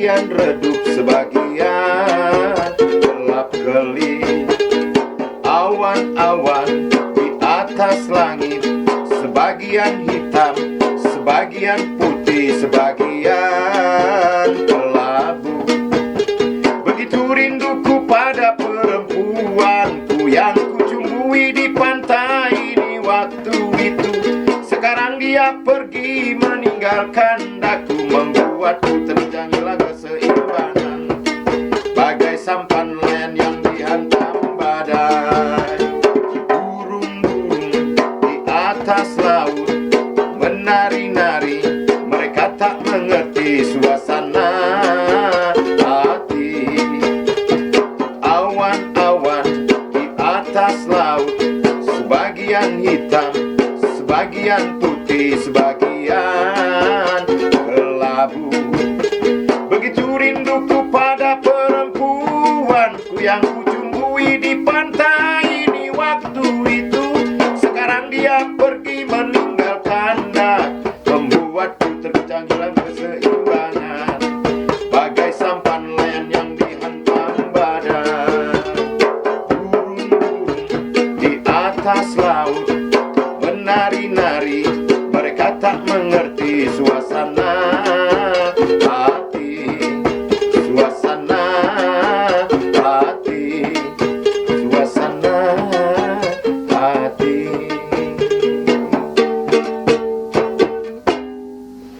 sebagian redup, sebagian gelap gelap. Awan-awan di atas langit, sebagian hitam, sebagian putih, sebagian kelabu. Begitu rinduku pada perempuanku yang kucumbui di pantai ini waktu itu. Sekarang dia pergi meninggalkan daku, membuatku terjang hilang keseimbangan, bagai sampan nelayan yang dihantam badai. Burung-burung di atas laut menari-nari, mereka tak mengerti suasana hati. Awan-awan di atas laut, sebagian hitam, sebagian putih, sebagian kelabu. Begitu rinduku pada perempuanku yang kucumbui di pantai ini waktu itu. Sekarang dia pergi meninggalkan dak, membuatku terkejang hilang keseimbangan.